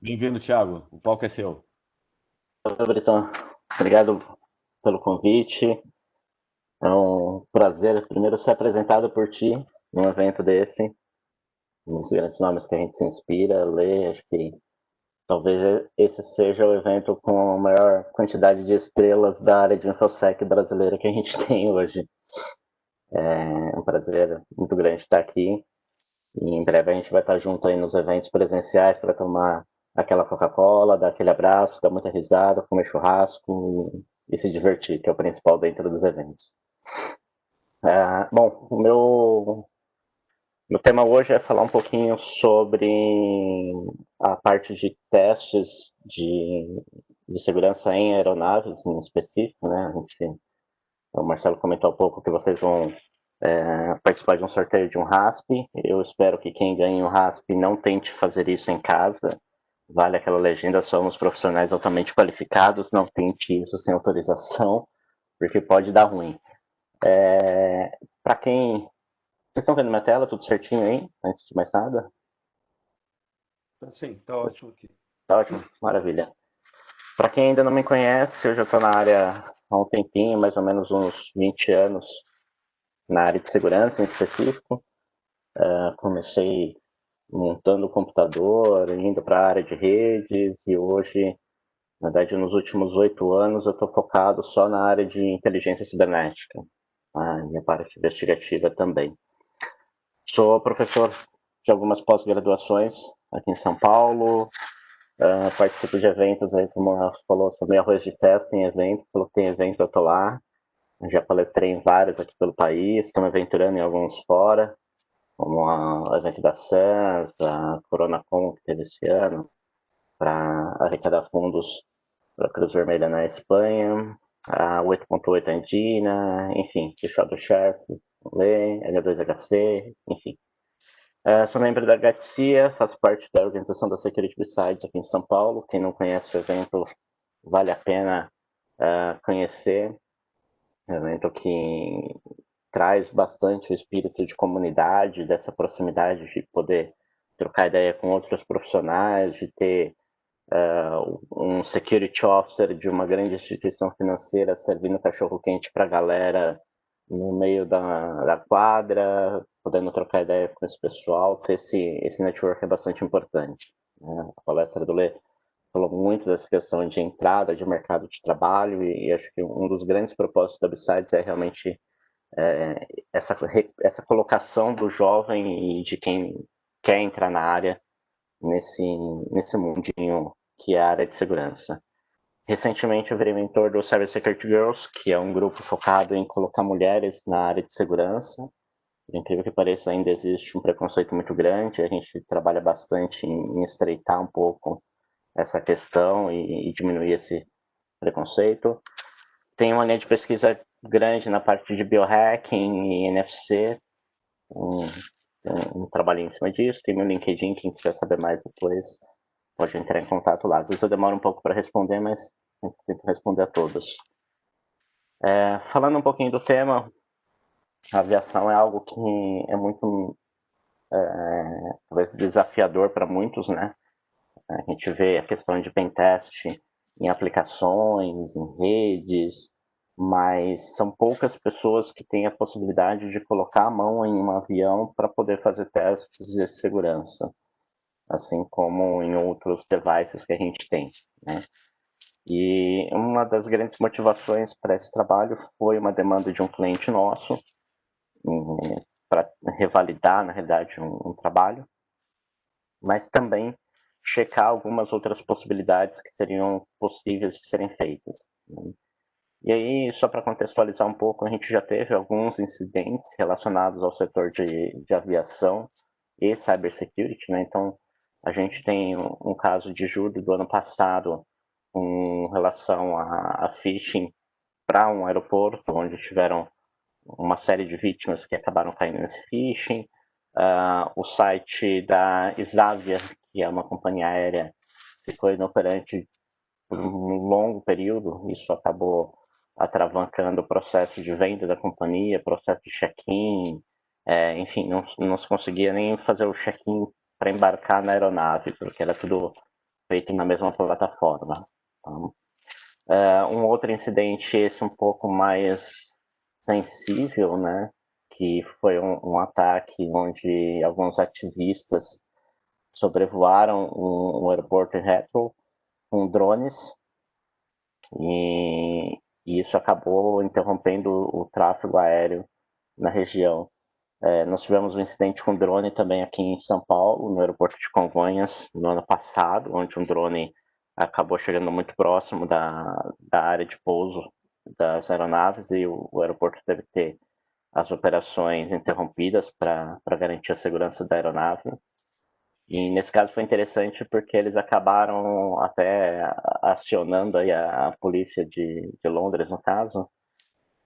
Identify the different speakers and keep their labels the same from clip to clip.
Speaker 1: Bem-vindo, Thiago. O palco é seu.
Speaker 2: Oi, Britão. Obrigado pelo convite. É um prazer, primeiro, ser apresentado por ti num evento desse, nos grandes nomes que a gente se inspira, lê. Acho que talvez esse seja o evento com a maior quantidade de estrelas da área de InfoSec brasileira que a gente tem hoje. É um prazer muito grande estar aqui. E em breve a gente vai estar junto aí nos eventos presenciais para tomar aquela Coca-Cola, dar aquele abraço, dar muita risada, comer churrasco e se divertir, que é o principal dentro dos eventos. Bom, meu tema hoje é falar um pouquinho sobre a parte de testes de segurança em aeronaves, em específico, né? O Marcelo comentou um pouco que vocês vão participar de um sorteio de um RASP. Eu espero que quem ganhe o RASP não tente fazer isso em casa. Vale aquela legenda, somos profissionais altamente qualificados, não tente isso sem autorização, porque pode dar ruim. Para quem. Vocês estão vendo minha tela, tudo certinho aí, antes de mais nada?
Speaker 1: Tá sim, tá ótimo aqui.
Speaker 2: Tá ótimo, maravilha. Para quem ainda não me conhece, eu já estou na área há um tempinho, mais ou menos uns 20 anos, na área de segurança em específico. Comecei montando o computador, indo para a área de redes e hoje, na verdade, nos últimos 8 anos, eu estou focado só na área de inteligência cibernética, a minha parte investigativa também. Sou professor de algumas pós-graduações aqui em São Paulo, participo de eventos aí, como você falou, sobre arroz de festa em evento, falou que tem evento, eu tô lá. Já palestrei em vários aqui pelo país, estou me aventurando em alguns fora, como o evento da SANS, a CoronaCon que teve esse ano, para arrecadar fundos para a Cruz Vermelha na Espanha, a 8.8 Andina, enfim, Quixote do Sharp, Lê, H2HC, enfim. Sou membro da GATCIA, faço parte da organização da Security Besides aqui em São Paulo. Quem não conhece o evento, vale a pena conhecer. É um evento que traz bastante o espírito de comunidade, dessa proximidade de poder trocar ideia com outros profissionais, de ter um security officer de uma grande instituição financeira servindo cachorro-quente para a galera no meio da quadra, podendo trocar ideia com esse pessoal, ter esse network é bastante importante. Né? A palestra do Lê falou muito dessa questão de entrada de mercado de trabalho e acho que um dos grandes propósitos da Besides é realmente essa colocação do jovem e de quem quer entrar na área nesse, nesse mundinho que é a área de segurança. Recentemente eu virei mentor do Cybersecurity Girls, que é um grupo focado em colocar mulheres na área de segurança. Por incrível que pareça, ainda existe um preconceito muito grande. A gente trabalha bastante em estreitar um pouco essa questão e diminuir esse preconceito. Tem uma linha de pesquisa grande na parte de biohacking e NFC, um, um trabalho em cima disso. Tem meu LinkedIn, quem quiser saber mais depois pode entrar em contato lá. Às vezes eu demoro um pouco para responder, mas sempre tento responder a todos. Falando um pouquinho do tema, a aviação é algo que é muito, talvez, desafiador para muitos, né? A gente vê a questão de pentest em aplicações, em redes, mas são poucas pessoas que têm a possibilidade de colocar a mão em um avião para poder fazer testes de segurança, assim como em outros devices que a gente tem, né? E uma das grandes motivações para esse trabalho foi uma demanda de um cliente nosso, para revalidar, na realidade, um trabalho, mas também checar algumas outras possibilidades que seriam possíveis de serem feitas. Né? E aí, só para contextualizar um pouco, a gente já teve alguns incidentes relacionados ao setor de aviação e cybersecurity, né? Então, a gente tem um caso de julho do ano passado com relação a phishing para um aeroporto, onde tiveram uma série de vítimas que acabaram caindo nesse phishing. O site da Isavia, que é uma companhia aérea, ficou inoperante por um longo período. Isso acabou atravancando o processo de venda da companhia, processo de check-in, enfim, não se conseguia nem fazer o check-in para embarcar na aeronave, porque era tudo feito na mesma plataforma. Tá? Um outro incidente, esse um pouco mais sensível, né, que foi um ataque onde alguns ativistas sobrevoaram um aeroporto em Heathrow com drones e isso acabou interrompendo o tráfego aéreo na região. Nós tivemos um incidente com drone também aqui em São Paulo, no aeroporto de Congonhas, no ano passado, onde um drone acabou chegando muito próximo da área de pouso das aeronaves e o aeroporto deve ter as operações interrompidas para garantir a segurança da aeronave. E nesse caso foi interessante porque eles acabaram até acionando aí a polícia de Londres, no caso.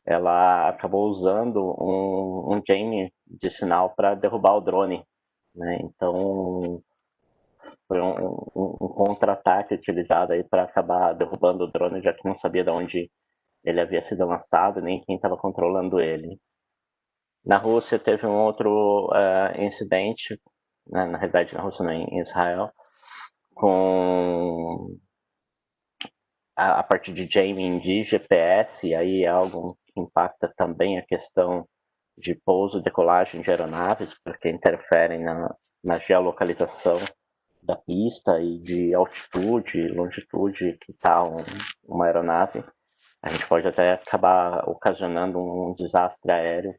Speaker 2: Ela acabou usando um jamming de sinal para derrubar o drone. Né? Então foi um contra-ataque utilizado aí para acabar derrubando o drone, já que não sabia de onde ele havia sido lançado, nem quem estava controlando ele. Na Rússia teve um outro incidente, né, na realidade na Rússia não, em Israel, com a partir de jamming de GPS, e aí é algo que impacta também a questão de pouso e decolagem de aeronaves, porque interferem na geolocalização da pista e de altitude, longitude que está uma aeronave. A gente pode até acabar ocasionando um desastre aéreo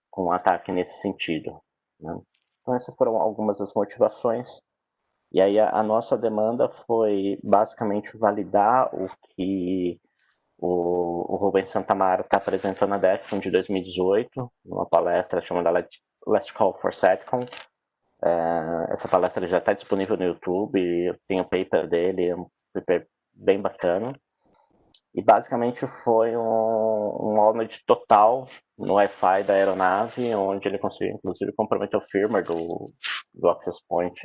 Speaker 2: com um ataque nesse sentido. Né? Então essas foram algumas das motivações. E aí a nossa demanda foi basicamente validar o que o Rubens Santamaro está apresentando na DEFCON de 2018, numa palestra chamada Last Call for SATCOM. Essa palestra já está disponível no YouTube, tem o paper dele, é um paper bem bacana. E basicamente foi um audit total no Wi-Fi da aeronave, onde ele conseguiu inclusive comprometer o firmware do access point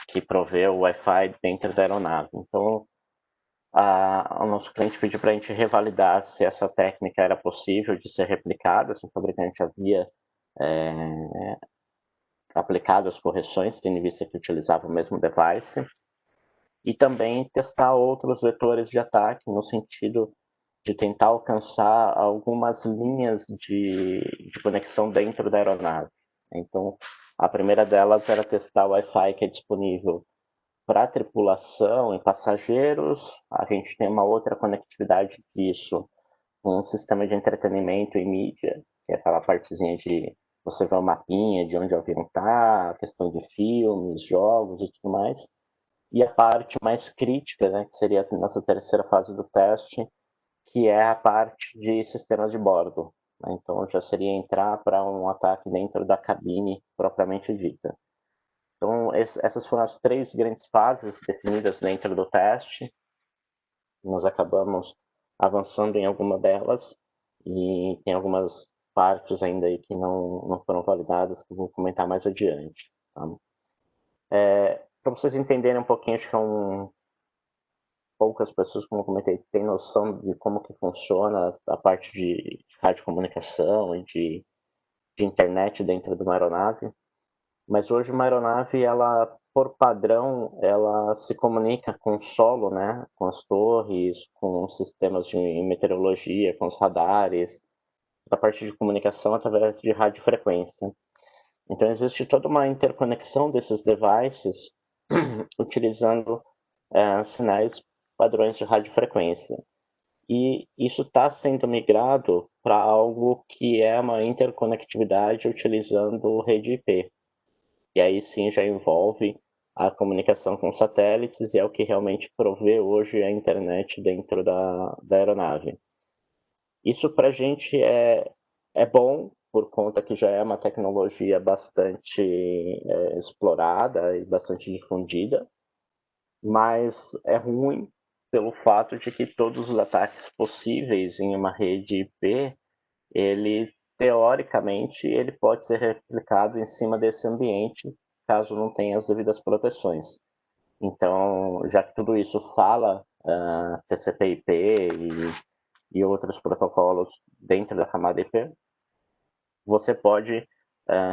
Speaker 2: que provê o Wi-Fi dentro da aeronave. Então, o nosso cliente pediu para a gente revalidar se essa técnica era possível de ser replicada, se o fabricante havia aplicado as correções, tendo em vista que utilizava o mesmo device, e também testar outros vetores de ataque, no sentido de tentar alcançar algumas linhas de conexão dentro da aeronave. Então, a primeira delas era testar o Wi-Fi que é disponível para a tripulação e passageiros. A gente tem uma outra conectividade disso com um sistema de entretenimento e mídia, que é aquela partezinha de você ver o mapinha de onde o avião está, questão de filmes, jogos e tudo mais. E a parte mais crítica, né, que seria a nossa terceira fase do teste, que é a parte de sistemas de bordo. Né? Então já seria entrar para um ataque dentro da cabine propriamente dita. Então essas foram as três grandes fases definidas dentro do teste. Nós acabamos avançando em alguma delas e tem algumas partes ainda aí que não foram validadas que eu vou comentar mais adiante. Tá? Para vocês entenderem um pouquinho, acho que poucas pessoas, como eu comentei, têm noção de como que funciona a parte de radiocomunicação e de internet dentro de uma aeronave. Mas hoje uma aeronave, ela, por padrão, ela se comunica com o solo, né? Com as torres, com sistemas de meteorologia, com os radares, a parte de comunicação através de radiofrequência. Então existe toda uma interconexão desses devices utilizando sinais padrões de radiofrequência. E isso está sendo migrado para algo que é uma interconectividade utilizando rede IP. E aí sim já envolve a comunicação com satélites e é o que realmente provê hoje a internet dentro da aeronave. Isso para a gente é bom, por conta que já é uma tecnologia bastante explorada e bastante difundida, mas é ruim pelo fato de que todos os ataques possíveis em uma rede IP, ele teoricamente ele pode ser replicado em cima desse ambiente, caso não tenha as devidas proteções. Então, já que tudo isso fala TCP/IP e outros protocolos dentro da camada IP, você pode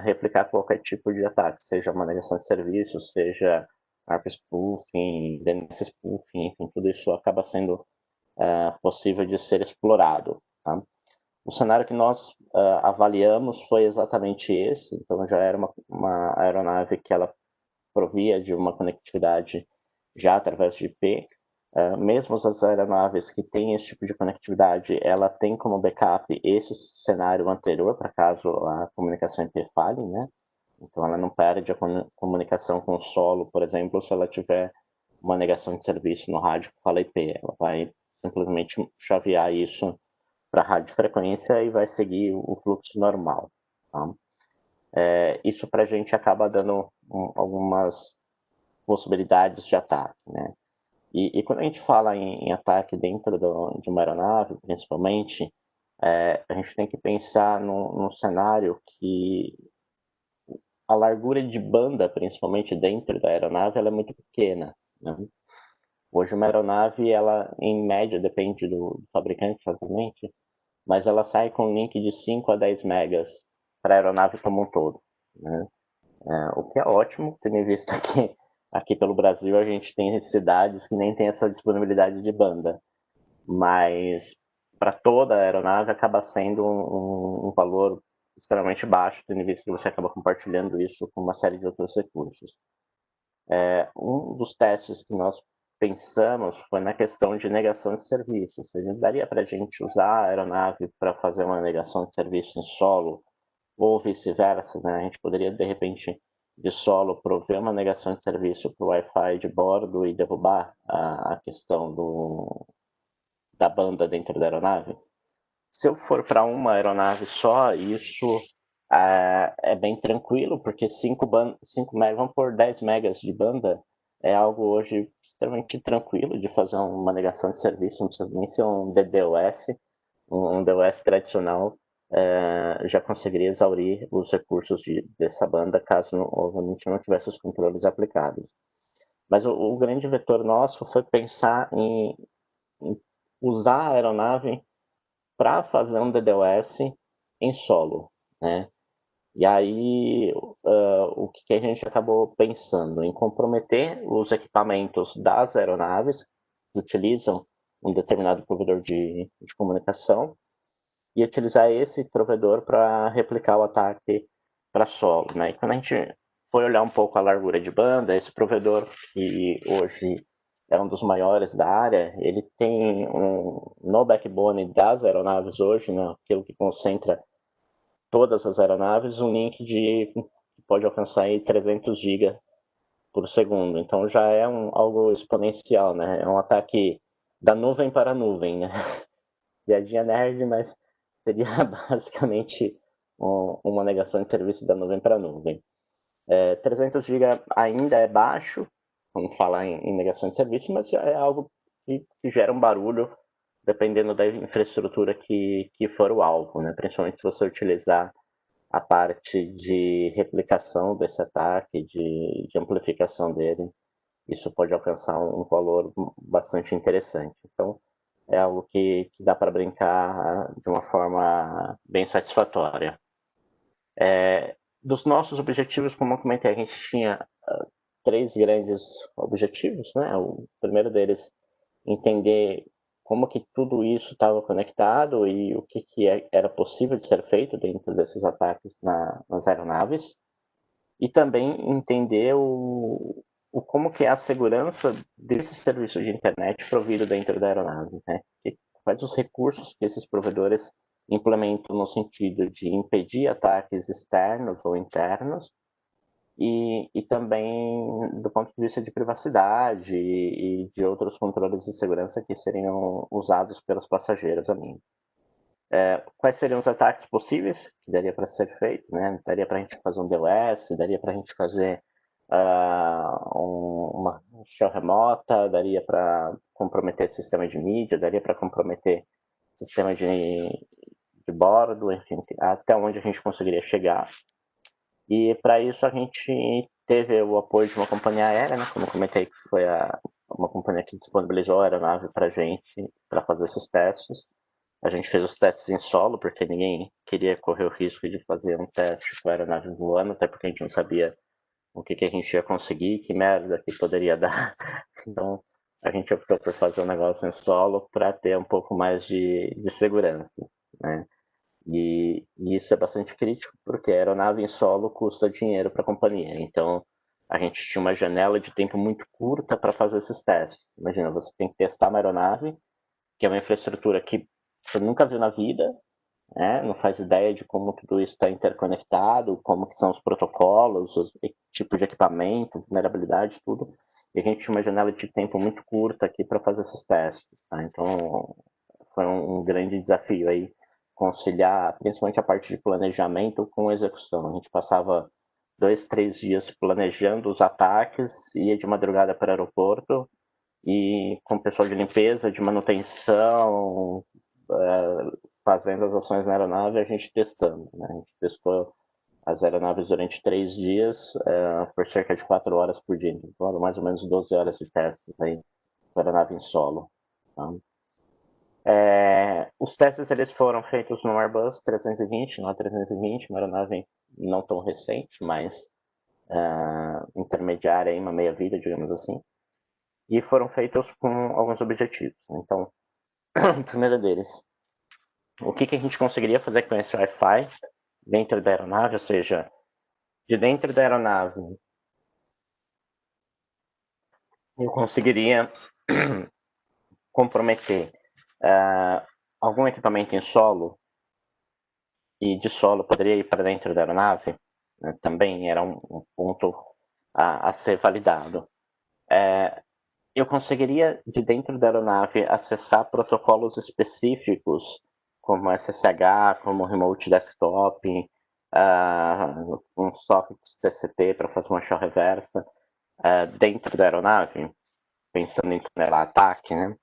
Speaker 2: replicar qualquer tipo de ataque, seja uma negação de serviço, seja ARP spoofing, DNS spoofing, enfim, tudo isso acaba sendo possível de ser explorado. Tá? O cenário que nós avaliamos foi exatamente esse, então já era uma aeronave que ela provia de uma conectividade já através de IP. Mesmo as aeronaves que têm esse tipo de conectividade, ela tem como backup esse cenário anterior, para caso a comunicação IP falhe, né? Então ela não perde a comunicação com o solo, por exemplo, se ela tiver uma negação de serviço no rádio que fala IP. Ela vai simplesmente chavear isso para radiofrequência e vai seguir o fluxo normal. Tá? Isso para a gente acaba dando algumas possibilidades de ataque. Né? E quando a gente fala em ataque dentro de uma aeronave, principalmente, a gente tem que pensar num cenário que a largura de banda, principalmente dentro da aeronave, ela é muito pequena. Né? Hoje uma aeronave, ela em média, depende do fabricante, obviamente, mas ela sai com um link de 5 a 10 megas para a aeronave como um todo. Né? O que é ótimo, tendo em vista que aqui pelo Brasil a gente tem cidades que nem tem essa disponibilidade de banda, mas para toda a aeronave acaba sendo um valor extremamente baixo, tendo em vista que você acaba compartilhando isso com uma série de outros recursos. Um dos testes que nós pensamos foi na questão de negação de serviço. Ou seja, daria para a gente usar a aeronave para fazer uma negação de serviço em solo, ou vice-versa, né? A gente poderia, de repente, de solo, prover uma negação de serviço para o Wi-Fi de bordo e derrubar a questão da banda dentro da aeronave. Se eu for para uma aeronave só, isso é bem tranquilo, porque 5 megas, vamos por 10 megas de banda, é algo hoje extremamente tranquilo de fazer uma negação de serviço, não precisa nem ser um DDoS, um DOS tradicional, já conseguiria exaurir os recursos dessa banda, caso, obviamente, não tivesse os controles aplicados. Mas o grande vetor nosso foi pensar em usar a aeronave para fazer um DDoS em solo, né? E aí, o que a gente acabou pensando? Em comprometer os equipamentos das aeronaves que utilizam um determinado provedor de comunicação e utilizar esse provedor para replicar o ataque para solo. Né? E quando a gente foi olhar um pouco a largura de banda, esse provedor, que hoje é um dos maiores da área, ele tem no backbone das aeronaves hoje, né, aquilo que concentra todas as aeronaves, um link que pode alcançar aí 300 GB por segundo. Então já é algo exponencial, né? É um ataque da nuvem para a nuvem, né? Piadinha nerd, mas seria basicamente uma negação de serviço da nuvem para a nuvem. 300 GB ainda é baixo, vamos falar em negação de serviço, mas já é algo que gera um barulho dependendo da infraestrutura que for o alvo, né? Principalmente se você utilizar a parte de replicação desse ataque, de amplificação dele, isso pode alcançar um valor bastante interessante. Então, é algo que dá para brincar de uma forma bem satisfatória. Dos nossos objetivos, como eu comentei, a gente tinha 3 grandes objetivos, né? O primeiro deles, entender como que tudo isso estava conectado e o que era possível de ser feito dentro desses ataques nas aeronaves. E também entender como que é a segurança desse serviço de internet provido dentro da aeronave, né? Quais os recursos que esses provedores implementam no sentido de impedir ataques externos ou internos e também do ponto de vista de privacidade e de outros controles de segurança que seriam usados pelos passageiros a mim. Quais seriam os ataques possíveis que daria para ser feito, né? Daria para a gente fazer um DOS, daria para a gente fazer uma shell remota, daria para comprometer sistema de mídia, daria para comprometer sistema de bordo, enfim, até onde a gente conseguiria chegar. E para isso a gente teve o apoio de uma companhia aérea, né? Como eu comentei, que foi uma companhia que disponibilizou a aeronave para a gente para fazer esses testes. A gente fez os testes em solo, porque ninguém queria correr o risco de fazer um teste com a aeronave voando, até porque a gente não sabia o que a gente ia conseguir, que merda que poderia dar. Então, a gente optou por fazer um negócio em solo para ter um pouco mais de segurança, né? E isso é bastante crítico, porque a aeronave em solo custa dinheiro para a companhia. Então, a gente tinha uma janela de tempo muito curta para fazer esses testes. Imagina, você tem que testar uma aeronave, que é uma infraestrutura que você nunca viu na vida, né? Não faz ideia de como tudo isso está interconectado, como que são os protocolos, os tipos de equipamento, vulnerabilidade, tudo. E a gente tinha uma janela de tempo muito curta aqui para fazer esses testes, tá? Então, foi um grande desafio aí conciliar, principalmente a parte de planejamento com execução. A gente passava 2, 3 dias planejando os ataques, ia de madrugada para o aeroporto e com o pessoal de limpeza, de manutenção, fazendo as ações na aeronave, a gente testando, né? A gente testou as aeronaves durante 3 dias, por cerca de 4 horas por dia. Então, mais ou menos 12 horas de testes aí para a aeronave em solo. Tá? Os testes eles foram feitos no Airbus 320, no A320, uma aeronave não tão recente, mas intermediária, uma meia-vida, digamos assim. E foram feitos com alguns objetivos. Então, o primeiro deles, o que a gente conseguiria fazer com esse Wi-Fi dentro da aeronave, ou seja, de dentro da aeronave, eu conseguiria comprometer algum equipamento em solo, e de solo poderia ir para dentro da aeronave, né? Também era um ponto a ser validado. Eu conseguiria, de dentro da aeronave, acessar protocolos específicos, como SSH, como Remote Desktop, um socket TCP para fazer uma shell reversa, dentro da aeronave, pensando em tunelar ataque, né?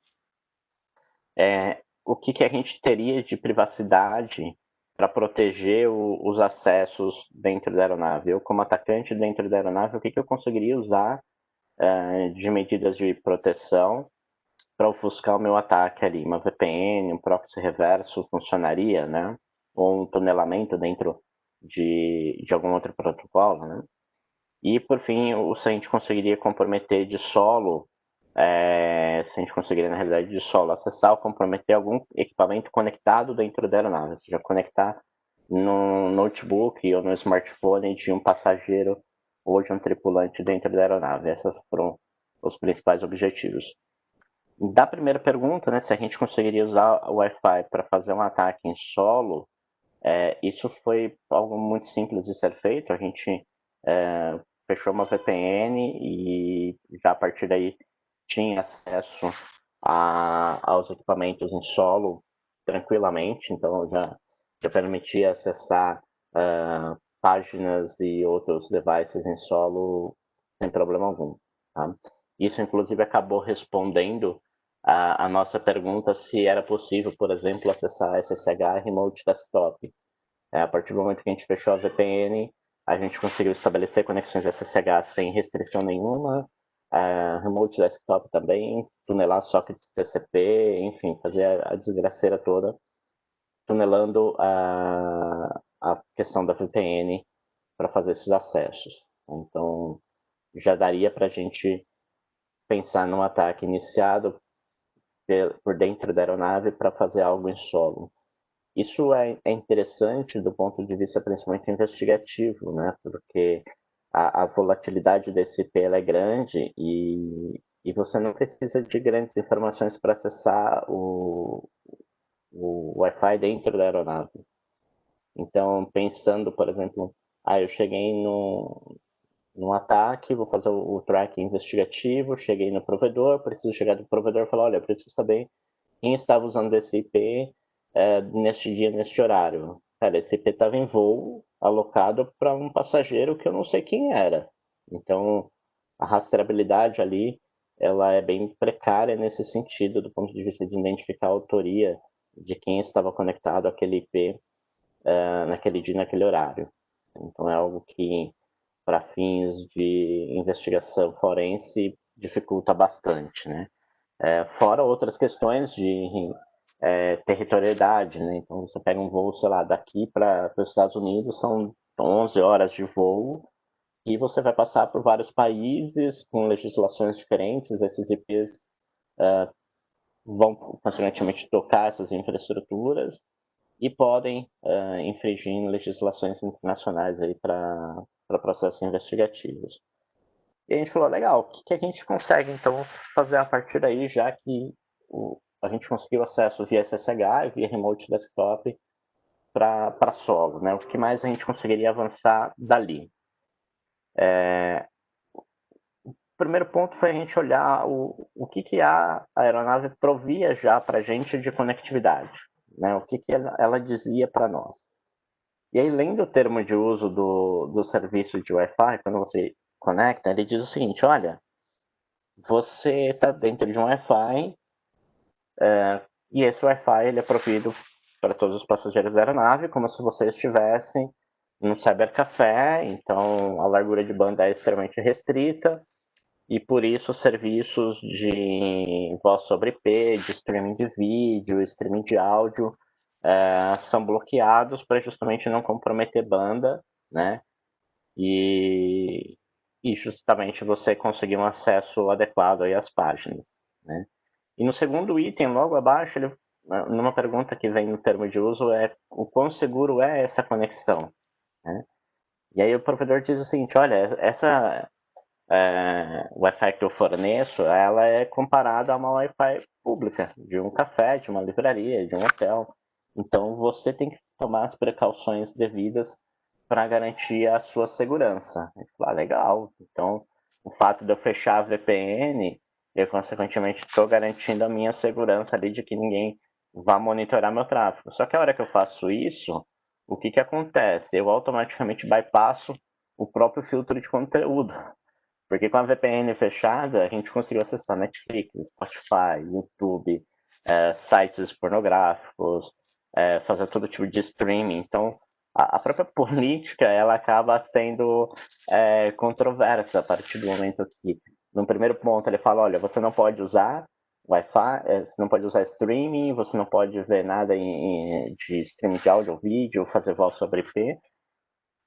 Speaker 2: O que a gente teria de privacidade para proteger os acessos dentro da aeronave? Eu, como atacante dentro da aeronave, o que eu conseguiria usar de medidas de proteção para ofuscar o meu ataque ali? Uma VPN, um proxy reverso funcionaria, né? Ou um tunelamento dentro de algum outro protocolo, né? E, por fim, se a gente conseguiria comprometer de solo, se a gente conseguiria, na realidade, de solo, acessar ou comprometer algum equipamento conectado dentro da aeronave, ou seja, conectar no notebook ou no smartphone de um passageiro ou de um tripulante dentro da aeronave. Esses foram os principais objetivos. Da primeira pergunta, né, se a gente conseguiria usar o Wi-Fi para fazer um ataque em solo, isso foi algo muito simples de ser feito. A gente fechou uma VPN e já a partir daí tinha acesso aos equipamentos em solo tranquilamente, então já permitia acessar páginas e outros devices em solo sem problema algum. Tá? Isso, inclusive, acabou respondendo a nossa pergunta se era possível, por exemplo, acessar SSH Remote Desktop. A partir do momento que a gente fechou a VPN, a gente conseguiu estabelecer conexões SSH sem restrição nenhuma, Remote Desktop também, tunelar sockets TCP, enfim, fazer a desgraceira toda, tunelando a questão da VPN para fazer esses acessos. Então, já daria para a gente pensar num ataque iniciado por dentro da aeronave para fazer algo em solo. Isso é interessante do ponto de vista principalmente investigativo, né? Porque a volatilidade desse IP é grande e você não precisa de grandes informações para acessar o Wi-Fi dentro da aeronave. Então, pensando, por exemplo, eu cheguei num ataque, vou fazer o tracking investigativo, cheguei no provedor, preciso chegar do provedor e falar, olha, eu preciso saber quem estava usando esse IP neste dia, neste horário. Cara, esse IP estava em voo alocado para um passageiro que eu não sei quem era. Então, a rastreabilidade ali, ela é bem precária nesse sentido, do ponto de vista de identificar a autoria de quem estava conectado àquele IP naquele dia, naquele horário. Então, é algo que, para fins de investigação forense, dificulta bastante, né? Fora outras questões de territorialidade, né? Então, você pega um voo, sei lá, daqui para os Estados Unidos, são 11 horas de voo, e você vai passar por vários países com legislações diferentes. Esses IPs vão consequentemente tocar essas infraestruturas e podem infringir em legislações internacionais aí para processos investigativos. E a gente falou, legal, o que a gente consegue então fazer a partir daí, já que a gente conseguiu acesso via SSH e via Remote Desktop para solo, né? O que mais a gente conseguiria avançar dali? O primeiro ponto foi a gente olhar o que a aeronave provia já para a gente de conectividade, né? O que ela dizia para nós. E aí, lendo o termo de uso do serviço de Wi-Fi, quando você conecta, ele diz o seguinte, olha, você está dentro de um Wi-Fi e esse Wi-Fi ele é provido para todos os passageiros da aeronave, como se você estivesse num cybercafé, então a largura de banda é extremamente restrita, e por isso serviços de voz sobre IP, de streaming de vídeo, streaming de áudio, são bloqueados para justamente não comprometer banda, né? E justamente você conseguir um acesso adequado aí às páginas, né? E no segundo item, logo abaixo, numa pergunta que vem no termo de uso, é o quão seguro é essa conexão, né? E aí o provedor diz o seguinte, olha, essa Wi-Fi que eu forneço, ela é comparada a uma Wi-Fi pública, de um café, de uma livraria, de um hotel. Então você tem que tomar as precauções devidas para garantir a sua segurança. A gente fala, legal. Então, o fato de eu fechar a VPN, eu consequentemente estou garantindo a minha segurança ali de que ninguém vá monitorar meu tráfego. Só que a hora que eu faço isso, o que acontece? Eu automaticamente bypasso o próprio filtro de conteúdo. Porque com a VPN fechada, a gente conseguiu acessar Netflix, Spotify, YouTube, sites pornográficos, fazer todo tipo de streaming. Então, a própria política, ela acaba sendo controversa a partir do momento que, no primeiro ponto, ele fala, olha, você não pode usar Wi-Fi, você não pode usar streaming, você não pode ver nada de streaming de áudio ou vídeo, fazer voz sobre IP,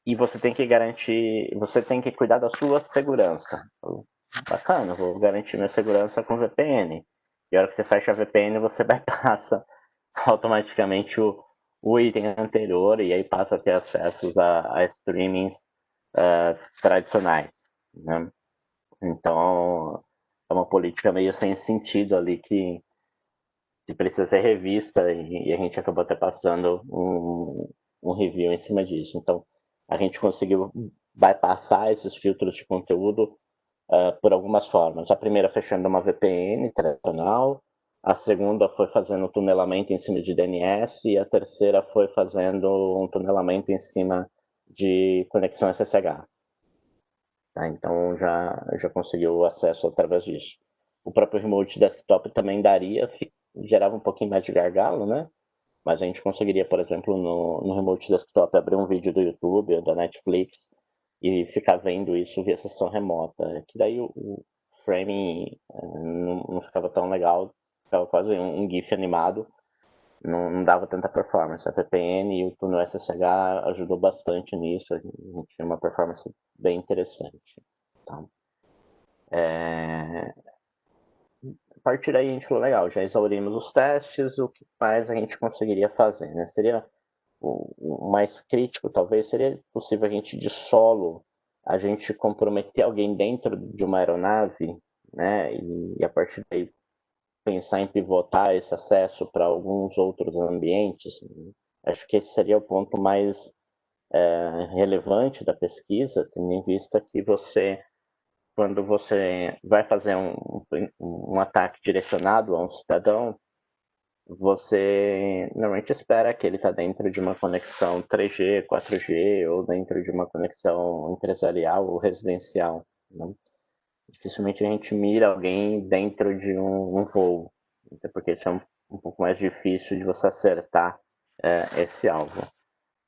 Speaker 2: e você tem que garantir, você tem que cuidar da sua segurança. Bacana, vou garantir minha segurança com VPN. E a hora que você fecha a VPN, você bypassa automaticamente o item anterior e aí passa a ter acessos a streamings tradicionais, né? Então, é uma política meio sem sentido ali que precisa ser revista e a gente acabou até passando um review em cima disso. Então, a gente conseguiu bypassar esses filtros de conteúdo por algumas formas. A primeira fechando uma VPN tradicional, a segunda foi fazendo um tunelamento em cima de DNS e a terceira foi fazendo um tunelamento em cima de conexão SSH. Tá? Então já conseguiu acesso através disso. O próprio Remote Desktop também daria, gerava um pouquinho mais de gargalo, né? Mas a gente conseguiria, por exemplo, no Remote Desktop, abrir um vídeo do YouTube ou da Netflix e ficar vendo isso via sessão remota. Que daí o framing não ficava tão legal, ficava quase um GIF animado, não dava tanta performance. A VPN e o túnel SSH ajudou bastante nisso, a gente tinha uma performance bem interessante. Tá? A partir daí a gente falou, legal, já exaurimos os testes, o que mais a gente conseguiria fazer, né? Seria o mais crítico, talvez, seria possível a gente de solo, a gente comprometer alguém dentro de uma aeronave, né? E a partir daí pensar em pivotar esse acesso para alguns outros ambientes. Acho que esse seria o ponto mais relevante da pesquisa, tendo em vista que quando você vai fazer um ataque direcionado a um cidadão, você normalmente espera que ele está dentro de uma conexão 3G, 4G ou dentro de uma conexão empresarial ou residencial. Né? Dificilmente a gente mira alguém dentro de um voo, até porque isso é um pouco mais difícil de você acertar esse alvo.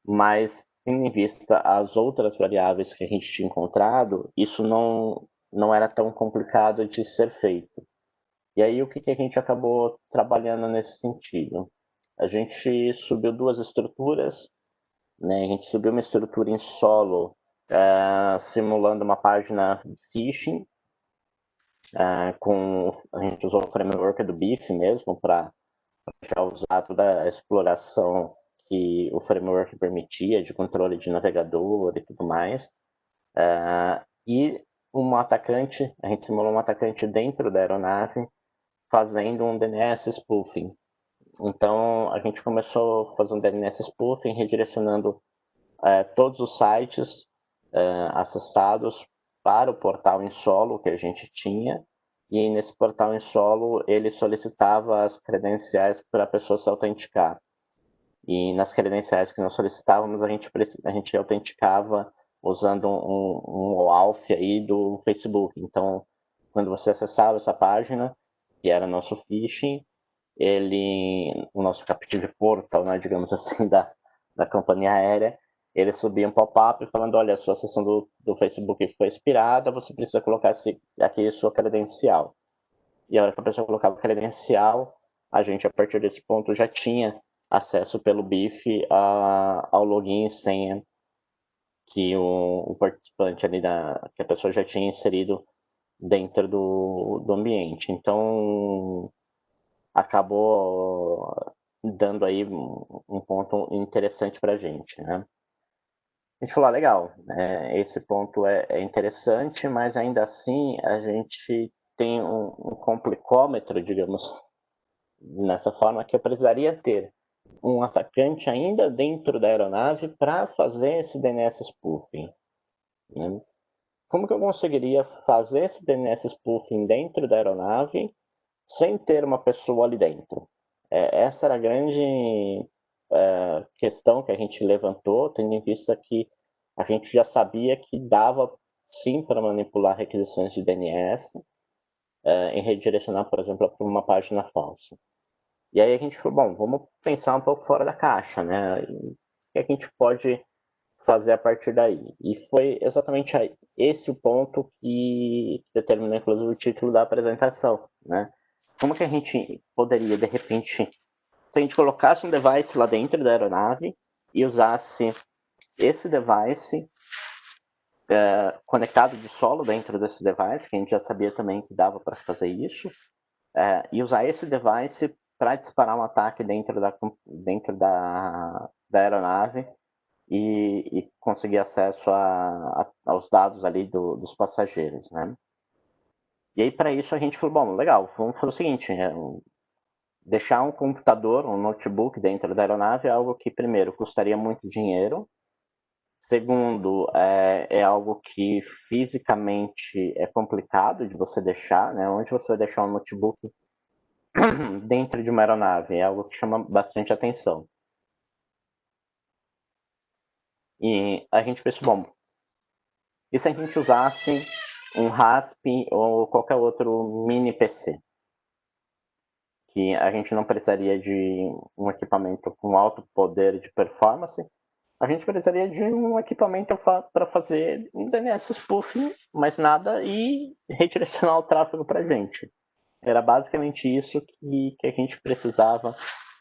Speaker 2: Mas, tendo em vista as outras variáveis que a gente tinha encontrado, isso não era tão complicado de ser feito. E aí, o que a gente acabou trabalhando nesse sentido? A gente subiu duas estruturas, né? A gente subiu uma estrutura em solo simulando uma página de phishing, a gente usou o framework do BIF mesmo para já usar toda a exploração que o framework permitia de controle de navegador e tudo mais. E a gente simulou um atacante dentro da aeronave fazendo um DNS spoofing. Então a gente começou a fazer um DNS spoofing redirecionando todos os sites acessados para o portal em solo que a gente tinha, e nesse portal em solo ele solicitava as credenciais para a pessoa se autenticar. E nas credenciais que nós solicitávamos, a gente autenticava usando um OAuth aí do Facebook. Então, quando você acessava essa página, que era nosso phishing, o nosso captive portal, né, digamos assim, da companhia aérea, ele subia um pop-up falando, olha, a sua sessão do Facebook foi expirada, você precisa colocar aqui a sua credencial. E a hora que a pessoa colocava a credencial, a gente, a partir desse ponto, já tinha acesso pelo BIF ao login e senha que o participante ali, que a pessoa já tinha inserido dentro do ambiente. Então, acabou dando aí um ponto interessante para a gente, né? A gente falou, legal, esse ponto é interessante, mas ainda assim a gente tem um complicômetro, digamos, nessa forma, que eu precisaria ter um atacante ainda dentro da aeronave para fazer esse DNS spoofing, né? Como que eu conseguiria fazer esse DNS spoofing dentro da aeronave sem ter uma pessoa ali dentro? Essa era a grande questão que a gente levantou, tendo em vista que a gente já sabia que dava sim para manipular requisições de DNS e redirecionar, por exemplo, para uma página falsa. E aí a gente falou, bom, vamos pensar um pouco fora da caixa, né? O que a gente pode fazer a partir daí? E foi exatamente esse o ponto que determinou, inclusive, o título da apresentação, né? Como que a gente poderia, de repente, se a gente colocasse um device lá dentro da aeronave e usasse esse device conectado de solo dentro desse device, que a gente já sabia também que dava para fazer isso, e usar esse device para disparar um ataque dentro da aeronave e conseguir acesso aos dados ali dos passageiros, né? E aí, para isso, a gente falou, bom, legal, vamos fazer o seguinte, deixar um computador, um notebook dentro da aeronave é algo que, primeiro, custaria muito dinheiro, segundo, é algo que fisicamente é complicado de você deixar, né? Onde você vai deixar um notebook dentro de uma aeronave? É algo que chama bastante atenção. E a gente pensou, bom, e se a gente usasse um RASP ou qualquer outro mini PC? Que a gente não precisaria de um equipamento com alto poder de performance, a gente precisaria de um equipamento para fazer um DNS spoofing, mais nada, e redirecionar o tráfego para a gente. Era basicamente isso que a gente precisava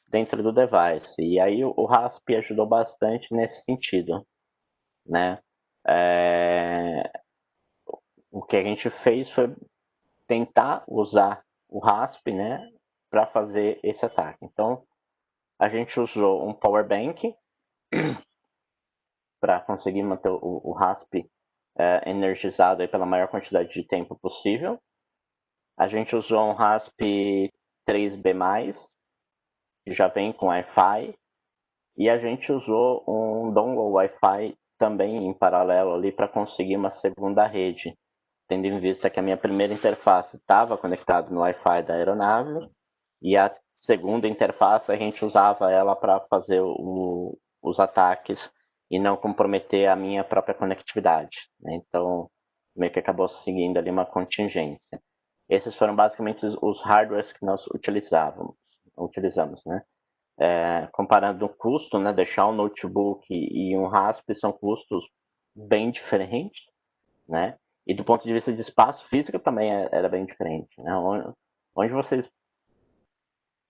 Speaker 2: dentro do device. E aí o RASP ajudou bastante nesse sentido, né? O que a gente fez foi tentar usar o RASP, né, para fazer esse ataque. Então, a gente usou um power bank para conseguir manter o RASP energizado aí pela maior quantidade de tempo possível. A gente usou um RASP 3B+, que já vem com Wi-Fi, e a gente usou um dongle Wi-Fi também em paralelo ali para conseguir uma segunda rede, tendo em vista que a minha primeira interface estava conectada no Wi-Fi da aeronave, e a segunda interface a gente usava ela para fazer os ataques e não comprometer a minha própria conectividade, né? Então, meio que acabou seguindo ali uma contingência. Esses foram basicamente os hardwares que nós utilizamos, né? Comparando o custo, né, deixar um notebook e um RASP são custos bem diferentes, né? E do ponto de vista de espaço físico também era bem diferente, né? Onde vocês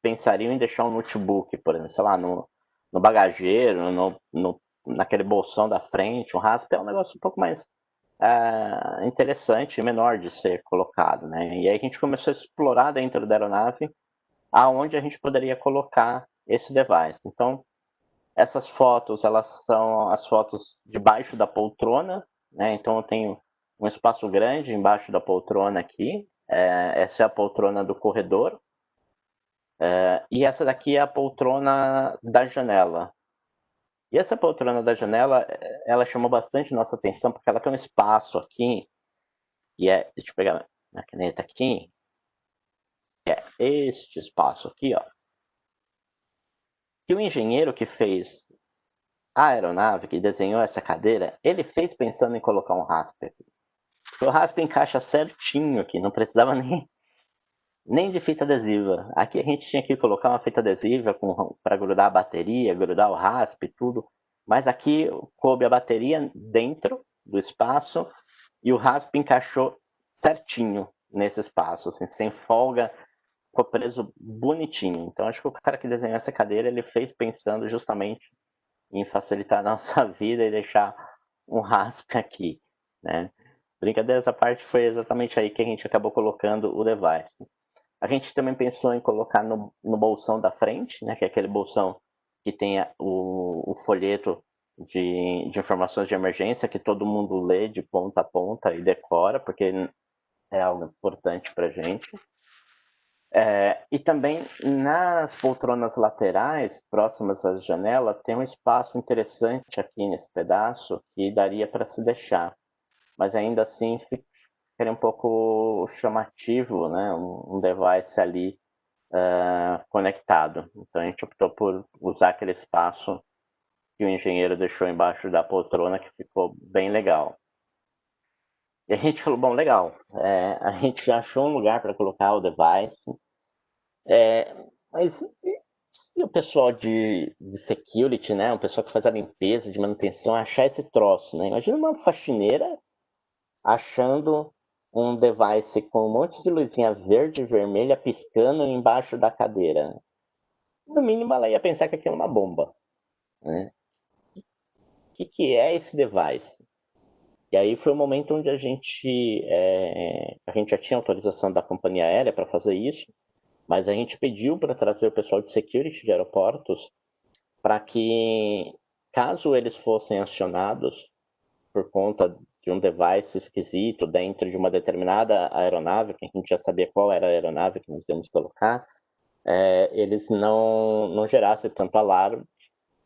Speaker 2: pensariam em deixar um notebook, por exemplo, sei lá, no bagageiro, no naquele bolsão da frente, um rasp é um negócio um pouco mais interessante e menor de ser colocado, né? E aí a gente começou a explorar dentro da aeronave aonde a gente poderia colocar esse device. Então, essas fotos, elas são as fotos debaixo da poltrona, né? Então eu tenho um espaço grande embaixo da poltrona aqui. Essa é a poltrona do corredor. E essa daqui é a poltrona da janela. E essa poltrona da janela, ela chamou bastante nossa atenção, porque ela tem um espaço aqui, que é, deixa eu pegar a caneta aqui, que é este espaço aqui, ó. Que o engenheiro que fez a aeronave, que desenhou essa cadeira, ele fez pensando em colocar um rasp aqui. O rasp encaixa certinho aqui, não precisava nem de fita adesiva. Aqui a gente tinha que colocar uma fita adesiva para grudar a bateria, grudar o rasp e tudo. Mas aqui coube a bateria dentro do espaço e o rasp encaixou certinho nesse espaço, assim, sem folga, ficou preso bonitinho. Então acho que o cara que desenhou essa cadeira, ele fez pensando justamente em facilitar a nossa vida e deixar um rasp aqui, né? Brincadeiras à parte, foi exatamente aí que a gente acabou colocando o device. A gente também pensou em colocar no bolsão da frente, né, que é aquele bolsão que tem o folheto de informações de emergência, que todo mundo lê de ponta a ponta e decora, porque é algo importante para a gente. E também nas poltronas laterais, próximas às janelas, tem um espaço interessante aqui nesse pedaço que daria para se deixar, mas ainda assim ficaria um pouco chamativo, né? Um device ali conectado. Então a gente optou por usar aquele espaço que o engenheiro deixou embaixo da poltrona, que ficou bem legal. E a gente falou, bom, legal, a gente já achou um lugar para colocar o device, mas se o pessoal de security, né, o pessoal que faz a limpeza, de manutenção, achar esse troço, né? Imagina uma faxineira achando um device com um monte de luzinha verde e vermelha piscando embaixo da cadeira. No mínimo, ela ia pensar que aquilo é uma bomba, né? O que é esse device? E aí foi o momento onde a gente já tinha autorização da companhia aérea para fazer isso, mas a gente pediu para trazer o pessoal de security de aeroportos para que, caso eles fossem acionados por conta de um device esquisito dentro de uma determinada aeronave, que a gente já sabia qual era a aeronave que nós íamos colocar, eles não gerassem tanto alarme,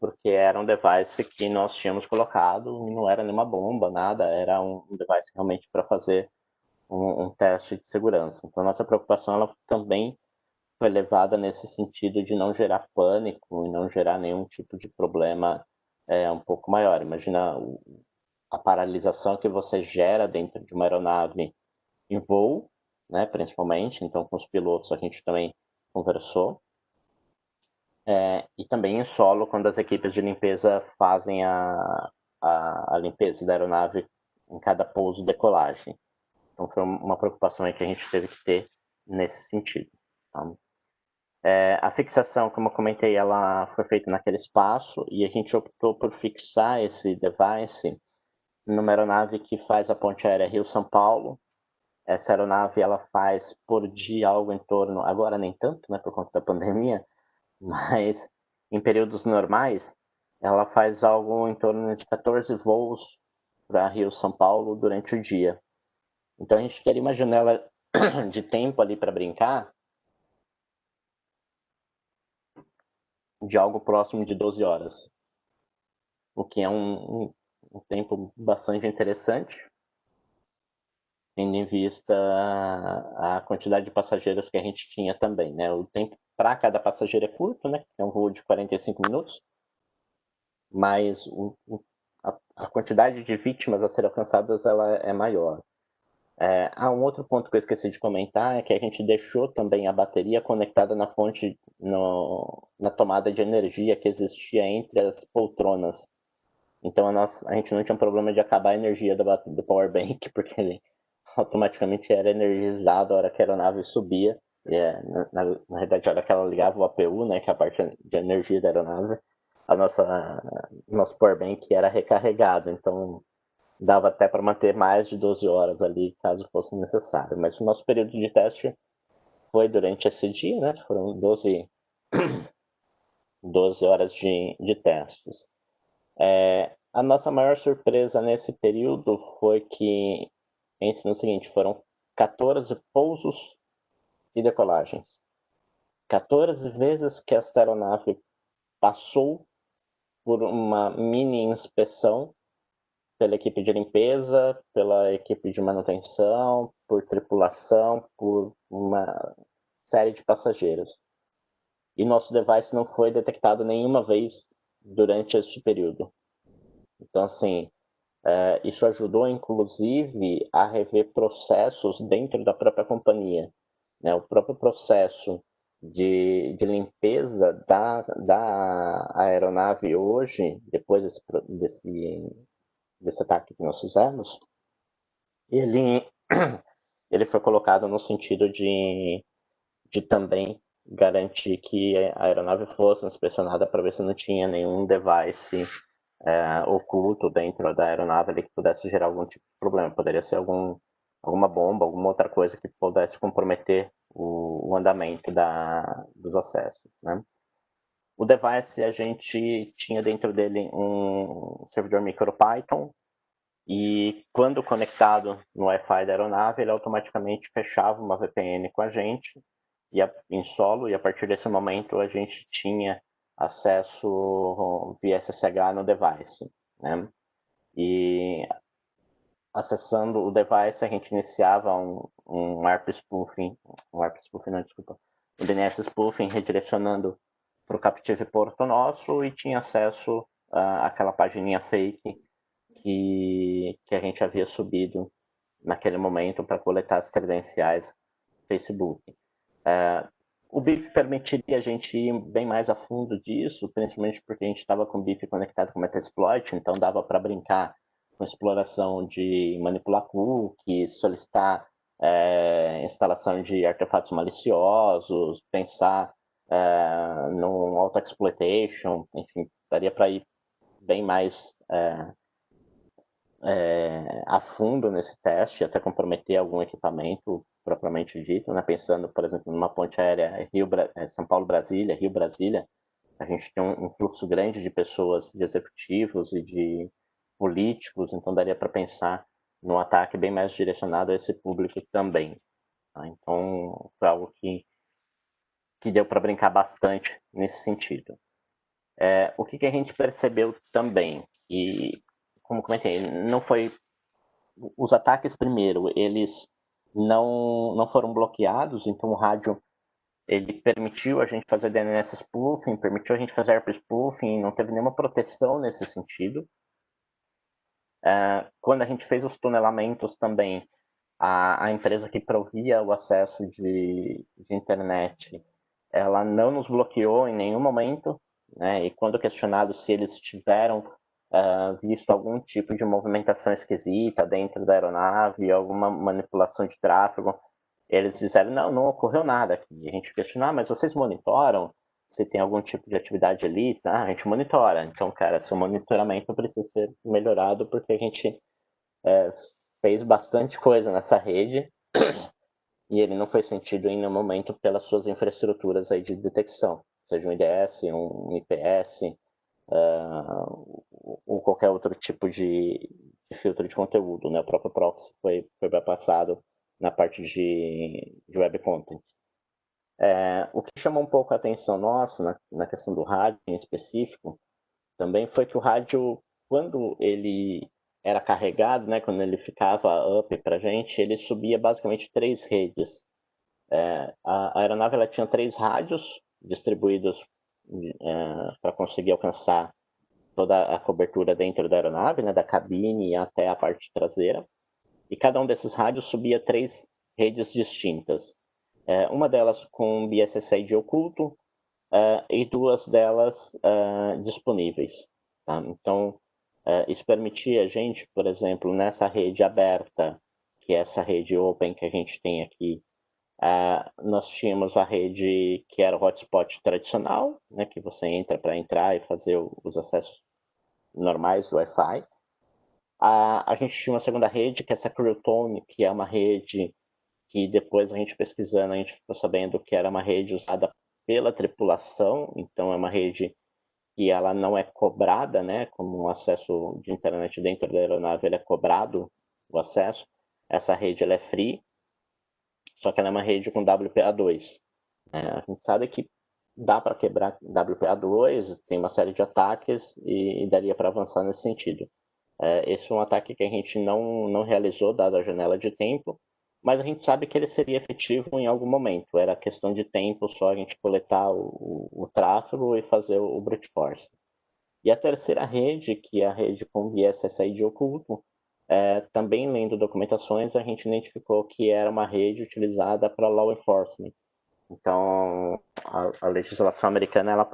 Speaker 2: porque era um device que nós tínhamos colocado e não era nenhuma bomba, nada, era um device realmente para fazer um teste de segurança. Então, nossa preocupação ela também foi levada nesse sentido de não gerar pânico e não gerar nenhum tipo de problema um pouco maior. Imagina a paralisação que você gera dentro de uma aeronave em voo, né, principalmente. Então, com os pilotos a gente também conversou. E também em solo, quando as equipes de limpeza fazem a limpeza da aeronave em cada pouso e decolagem. Então foi uma preocupação aí que a gente teve que ter nesse sentido. Tá? A fixação, como eu comentei, ela foi feita naquele espaço e a gente optou por fixar esse device numa aeronave que faz a ponte aérea Rio-São Paulo. Essa aeronave ela faz por dia algo em torno, agora nem tanto, né, por conta da pandemia, mas em períodos normais, ela faz algo em torno de 14 voos para Rio-São Paulo durante o dia. Então a gente teria uma janela de tempo ali para brincar de algo próximo de 12 horas, o que é um tempo bastante interessante, tendo em vista a quantidade de passageiros que a gente tinha também. Né? O tempo para cada passageiro é curto, né? É um voo de 45 minutos, mas a quantidade de vítimas a serem alcançadas ela é maior. Um outro ponto que eu esqueci de comentar é que a gente deixou também a bateria conectada na fonte, na tomada de energia que existia entre as poltronas. Então a gente não tinha um problema de acabar a energia do power bank, porque ele automaticamente era energizado a hora que a aeronave subia. Na verdade, a hora que ela ligava o APU, né, que é a parte de energia da aeronave, nosso powerbank era recarregado, então dava até para manter mais de 12 horas ali, caso fosse necessário. Mas o nosso período de teste foi durante esse dia, né? Foram 12 horas de testes. A nossa maior surpresa nesse período foi que, no seguinte, foram 14 pousos e decolagens. 14 vezes que esta aeronave passou por uma mini inspeção pela equipe de limpeza, pela equipe de manutenção, por tripulação, por uma série de passageiros. E nosso device não foi detectado nenhuma vez durante este período. Então, assim, isso ajudou, inclusive, a rever processos dentro da própria companhia. Né? O próprio processo de limpeza da aeronave hoje, depois desse ataque que nós fizemos, ele, ele foi colocado no sentido de também garantir que a aeronave fosse inspecionada para ver se não tinha nenhum device oculto dentro da aeronave ali que pudesse gerar algum tipo de problema. Poderia ser alguma bomba, alguma outra coisa que pudesse comprometer o andamento dos acessos. Né? O device, a gente tinha dentro dele um servidor MicroPython, e quando conectado no Wi-Fi da aeronave, ele automaticamente fechava uma VPN com a gente em solo, e a partir desse momento a gente tinha acesso via SSH no device. Né? E acessando o device, a gente iniciava um ARP spoofing, um DNS spoofing redirecionando para o Captive Porto nosso, e tinha acesso àquela pagininha fake que a gente havia subido naquele momento para coletar as credenciais Facebook. O BIF permitiria a gente ir bem mais a fundo disso, principalmente porque a gente estava com o BIF conectado com o Metasploit, então dava para brincar com exploração de manipular cookies, solicitar instalação de artefatos maliciosos, pensar no auto-exploitation, enfim, daria para ir bem mais a fundo nesse teste, até comprometer algum equipamento propriamente dito, né? Pensando, por exemplo, numa ponte aérea São Paulo-Brasília, Rio-Brasília, a gente tem um fluxo grande de pessoas, de executivos e de políticos, então daria para pensar num ataque bem mais direcionado a esse público também. Tá? Então, foi algo que deu para brincar bastante nesse sentido. O que a gente percebeu também, e como comentei, não foi os ataques primeiro, eles não foram bloqueados, então o rádio ele permitiu a gente fazer DNS spoofing, permitiu a gente fazer ARP spoofing, não teve nenhuma proteção nesse sentido. Quando a gente fez os tunelamentos também, a empresa que provia o acesso de internet, ela não nos bloqueou em nenhum momento, né? E quando questionado se eles tiveram visto algum tipo de movimentação esquisita dentro da aeronave, alguma manipulação de tráfego, eles disseram, não ocorreu nada aqui. A gente questionou, mas vocês monitoram se tem algum tipo de atividade ilícita? A gente monitora. Então, cara, seu monitoramento precisa ser melhorado porque a gente fez bastante coisa nessa rede e ele não foi sentido em nenhum momento pelas suas infraestruturas aí de detecção, seja um IDS, um IPS, ou qualquer outro tipo de filtro de conteúdo, né? O próprio proxy foi bypassado na parte de web content. O que chamou um pouco a atenção nossa na questão do rádio em específico também foi que o rádio, quando ele era carregado, né, quando ele ficava up para a gente, ele subia basicamente 3 redes. A aeronave ela tinha 3 rádios distribuídos para conseguir alcançar toda a cobertura dentro da aeronave, né, da cabine até a parte traseira. E cada um desses rádios subia 3 redes distintas. Uma delas com BSSI oculto e 2 delas disponíveis. Tá? Então, isso permitia a gente, por exemplo, nessa rede aberta, que é essa rede open que a gente tem aqui Nós tínhamos a rede que era o hotspot tradicional, né, que você entra para entrar e fazer os acessos normais do Wi-Fi. A gente tinha uma segunda rede, que é essa Cryotone, que é uma rede que depois a gente pesquisando, a gente ficou sabendo que era uma rede usada pela tripulação, então é uma rede que ela não é cobrada, né, como um acesso de internet dentro da aeronave, ele é cobrado o acesso. Essa rede ela é free, só que ela é uma rede com WPA2. A gente sabe que dá para quebrar WPA2, tem uma série de ataques e daria para avançar nesse sentido. Esse é um ataque que a gente não realizou, dada a janela de tempo, mas a gente sabe que ele seria efetivo em algum momento. Era questão de tempo só a gente coletar o tráfego e fazer o brute force. E a terceira rede, que é a rede com viés SSID oculto, também lendo documentações, a gente identificou que era uma rede utilizada para law enforcement. Então, a legislação americana, ela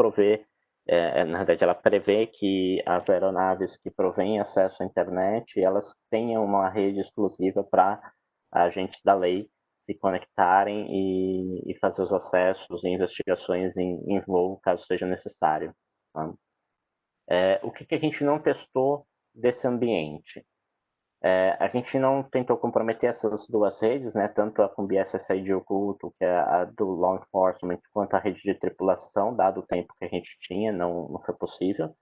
Speaker 2: na verdade, ela prevê que as aeronaves que provêm acesso à internet, elas tenham uma rede exclusiva para agentes da lei se conectarem e fazer os acessos e investigações em voo, caso seja necessário. Tá? O que a gente não testou desse ambiente? A gente não tentou comprometer essas duas redes, né, tanto a com BSSID oculto, que é a do law enforcement, quanto a rede de tripulação, dado o tempo que a gente tinha, não foi possível.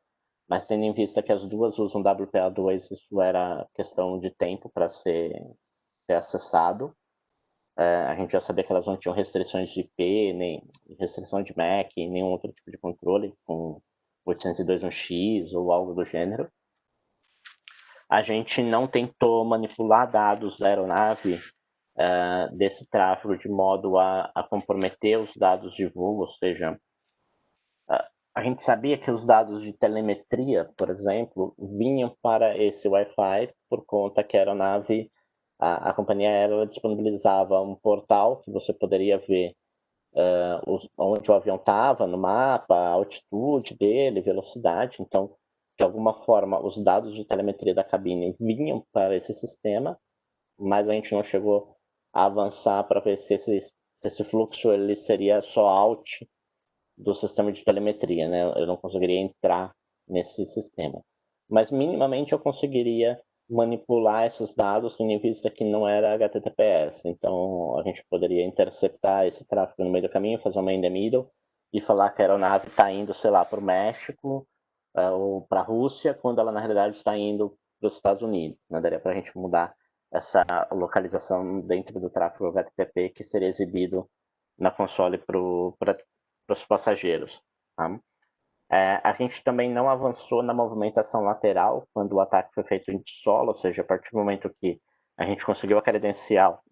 Speaker 2: Mas tendo em vista que as duas usam WPA2, isso era questão de tempo para ser acessado. A gente já sabia que elas não tinham restrições de IP, nem restrição de MAC, nenhum outro tipo de controle, com 802.1x ou algo do gênero. A gente não tentou manipular dados da aeronave desse tráfego de modo a comprometer os dados de voo, ou seja, a gente sabia que os dados de telemetria, por exemplo, vinham para esse Wi-Fi por conta que a aeronave, a companhia aérea disponibilizava um portal que você poderia ver onde o avião estava no mapa, a altitude dele, velocidade. Então, de alguma forma, os dados de telemetria da cabine vinham para esse sistema, mas a gente não chegou a avançar para ver se esse fluxo ele seria só out do sistema de telemetria, né? Eu não conseguiria entrar nesse sistema. Mas minimamente eu conseguiria manipular esses dados em vista que não era HTTPS. Então a gente poderia interceptar esse tráfego no meio do caminho, fazer uma in the middle e falar que a aeronave está indo, sei lá, para o México ou para a Rússia, quando ela na realidade está indo para os Estados Unidos. Né? Daria para a gente mudar essa localização dentro do tráfego HTTP que seria exibido na console para os passageiros. Tá? A gente também não avançou na movimentação lateral quando o ataque foi feito em solo, ou seja, a partir do momento que a gente conseguiu a credencial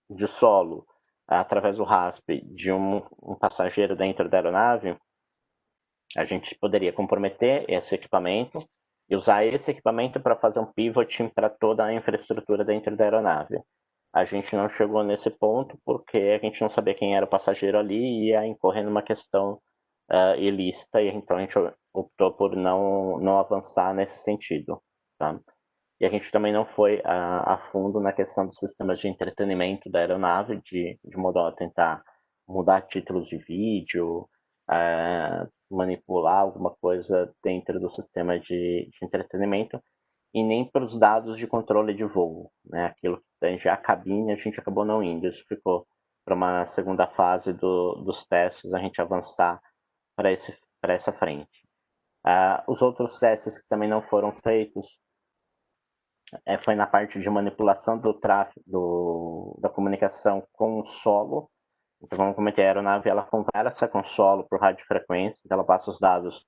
Speaker 2: de solo através do RASP de um passageiro dentro da aeronave, a gente poderia comprometer esse equipamento e usar esse equipamento para fazer um pivoting para toda a infraestrutura dentro da aeronave. A gente não chegou nesse ponto porque a gente não sabia quem era o passageiro ali e ia incorrer numa questão ilícita, e então a gente optou por não avançar nesse sentido. Tá? E a gente também não foi a fundo na questão dos sistemas de entretenimento da aeronave, de modo a tentar mudar títulos de vídeo, manipular alguma coisa dentro do sistema de entretenimento, e nem para os dados de controle de voo. Né? Aquilo que já a cabine a gente acabou não indo, isso ficou para uma segunda fase dos testes, a gente avançar para essa frente. Os outros testes que também não foram feitos foi na parte de manipulação do tráfego, da comunicação com o solo. Então, como comentei, a aeronave ela conversa com o solo por radiofrequência, então ela passa os dados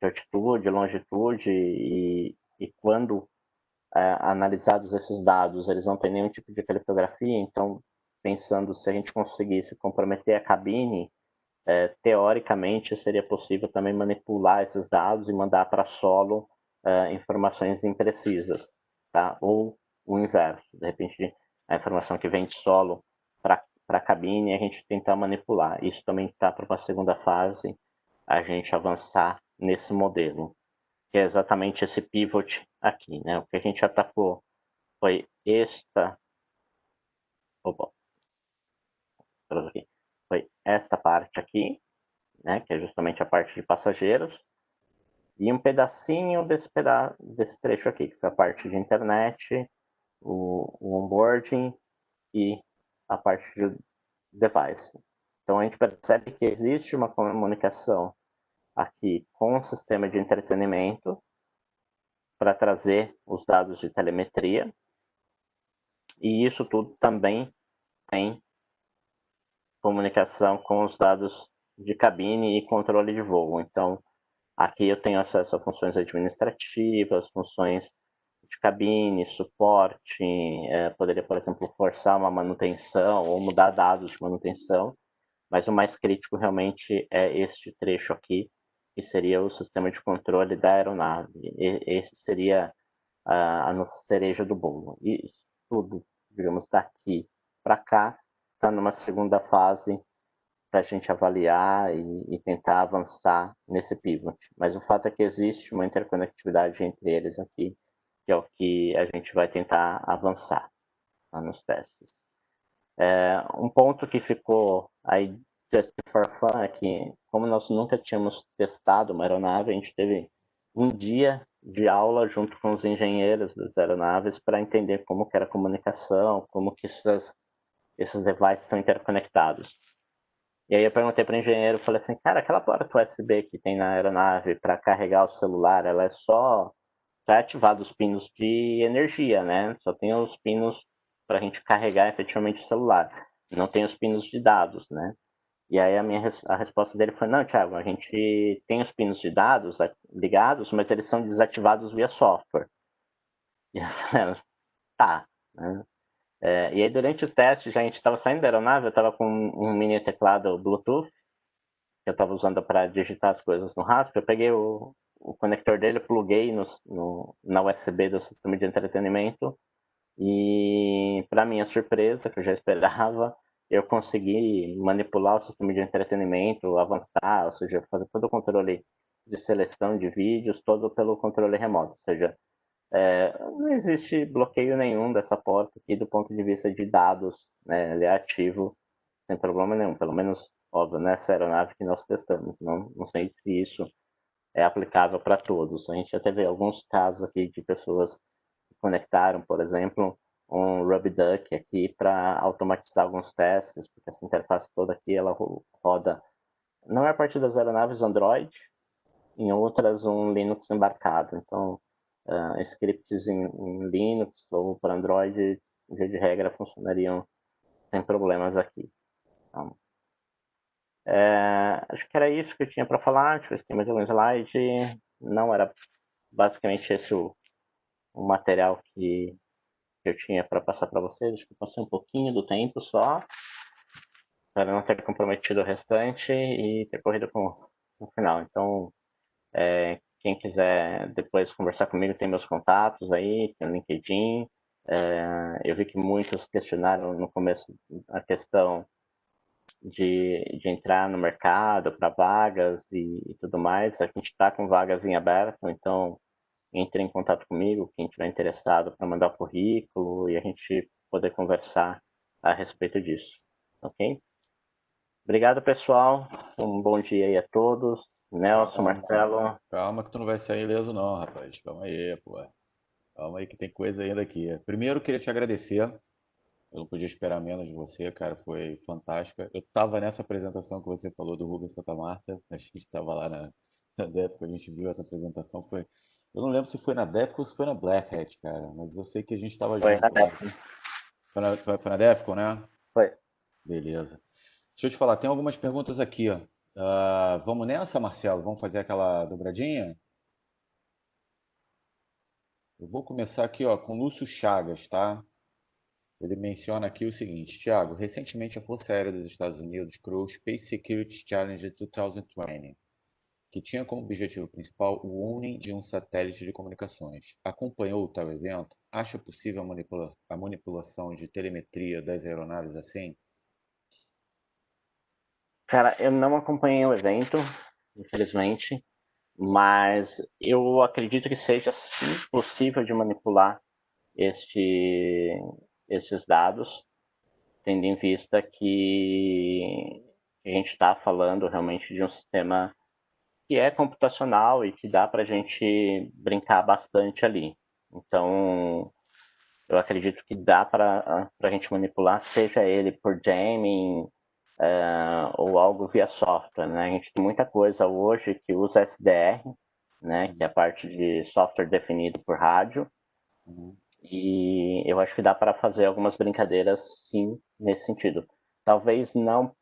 Speaker 2: de altitude, longitude, e quando analisados esses dados, eles não têm nenhum tipo de criptografia, então, pensando se a gente conseguisse comprometer a cabine, teoricamente seria possível também manipular esses dados e mandar para solo informações imprecisas, tá? Ou o inverso, de repente a informação que vem de solo para a cabine a gente tentar manipular. Isso também está para uma segunda fase, a gente avançar nesse modelo, que é exatamente esse pivot aqui, né? O que a gente atacou foi esta. Opa. esta parte aqui, né, que é justamente a parte de passageiros, e um pedacinho desse trecho aqui, que foi a parte de internet, o onboarding e a parte de device. Então a gente percebe que existe uma comunicação aqui com o sistema de entretenimento para trazer os dados de telemetria, e isso tudo também tem comunicação com os dados de cabine e controle de voo. Então, aqui eu tenho acesso a funções administrativas, funções de cabine, suporte, poderia, por exemplo, forçar uma manutenção ou mudar dados de manutenção, mas o mais crítico realmente é este trecho aqui, que seria o sistema de controle da aeronave. Esse seria a nossa cereja do bolo. E isso tudo, digamos, daqui para cá, está numa segunda fase para a gente avaliar e tentar avançar nesse pivot. Mas o fato é que existe uma interconectividade entre eles aqui, que é o que a gente vai tentar avançar nos testes. Um ponto que ficou aí just for fun é que, como nós nunca tínhamos testado uma aeronave, a gente teve um dia de aula junto com os engenheiros das aeronaves para entender como que era a comunicação, como que esses devices são interconectados. E aí eu perguntei para o engenheiro, falei assim, cara, aquela placa USB que tem na aeronave para carregar o celular, ela é só ativar os pinos de energia, né? Só tem os pinos para a gente carregar efetivamente o celular. Não tem os pinos de dados, né? E aí a resposta dele foi, não, Thiago, a gente tem os pinos de dados ligados, mas eles são desativados via software. E eu falei, tá, né? E aí durante o teste, já a gente estava saindo da aeronave, eu estava com um mini teclado Bluetooth, que eu estava usando para digitar as coisas no Rasp, eu peguei o conector dele, pluguei na USB do sistema de entretenimento e, para minha surpresa, que eu já esperava, eu consegui manipular o sistema de entretenimento, avançar, ou seja, fazer todo o controle de seleção de vídeos, todo pelo controle remoto. Ou seja, não existe bloqueio nenhum dessa porta aqui do ponto de vista de dados, né? Ele é ativo sem problema nenhum, pelo menos, óbvio, nessa aeronave que nós testamos. Não sei se isso é aplicável para todos. A gente já teve alguns casos aqui de pessoas que conectaram, por exemplo, um RubDuck aqui para automatizar alguns testes, porque essa interface toda aqui ela roda, não é a partir das aeronaves Android, em outras um Linux embarcado. Então, scripts em Linux ou para Android, de regra, funcionariam sem problemas aqui. Então, acho que era isso que eu tinha para falar. Deixa eu ver se tem mais algum slide. Não, era basicamente esse o material que eu tinha para passar para vocês. Acho que eu passei um pouquinho do tempo só, para não ter comprometido o restante e ter corrido com o final. Então, quem quiser depois conversar comigo, tem meus contatos aí, tem o LinkedIn. Eu vi que muitos questionaram no começo a questão de entrar no mercado para vagas e tudo mais. A gente está com vagas em aberto, então entre em contato comigo, quem estiver interessado para mandar o currículo e a gente poder conversar a respeito disso, ok? Obrigado, pessoal. Um bom dia aí a todos. Nelson, Marcelo.
Speaker 1: Calma que tu não vai sair ileso não, rapaz. Calma aí, pô. Calma aí que tem coisa ainda aqui. Primeiro, queria te agradecer. Eu não podia esperar menos de você, cara. Foi fantástica. Eu estava nessa apresentação que você falou do Rubens Santa Marta. A gente estava lá na Defco, a gente viu essa apresentação. Eu não lembro se foi na Defco ou se foi na Black Hat, cara. Mas eu sei que a gente estava
Speaker 2: Foi
Speaker 1: junto
Speaker 2: na
Speaker 1: lá.
Speaker 2: Defcon.
Speaker 1: Foi na Defco, né?
Speaker 2: Foi.
Speaker 1: Beleza. Deixa eu te falar, tem algumas perguntas aqui, ó. Vamos nessa, Marcelo? Vamos fazer aquela dobradinha? Eu vou começar aqui, ó, com Lúcio Chagas, tá? Ele menciona aqui o seguinte: Tiago, recentemente a Força Aérea dos Estados Unidos criou o Space Security Challenge 2020, que tinha como objetivo principal o owning de um satélite de comunicações. Acompanhou o tal evento? Acha possível a manipulação de telemetria das aeronaves assim?
Speaker 2: Cara, eu não acompanhei o evento, infelizmente, mas eu acredito que seja sim possível de manipular estes dados, tendo em vista que a gente está falando realmente de um sistema que é computacional e que dá para a gente brincar bastante ali. Então, eu acredito que dá para a gente manipular, seja ele por jamming ou algo via software. Né? A gente tem muita coisa hoje que usa SDR, né? Que é a parte de software definido por rádio.
Speaker 1: Uhum.
Speaker 2: E eu acho que dá para fazer algumas brincadeiras, sim, nesse sentido. Talvez não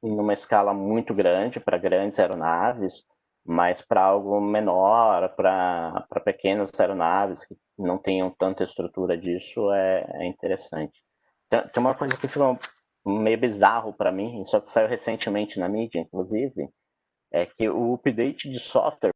Speaker 2: numa escala muito grande para grandes aeronaves, mas para algo menor, para pequenas aeronaves que não tenham tanta estrutura disso, é interessante. Tem uma coisa que ficou meio bizarro para mim, só que saiu recentemente na mídia, inclusive, é que o update de software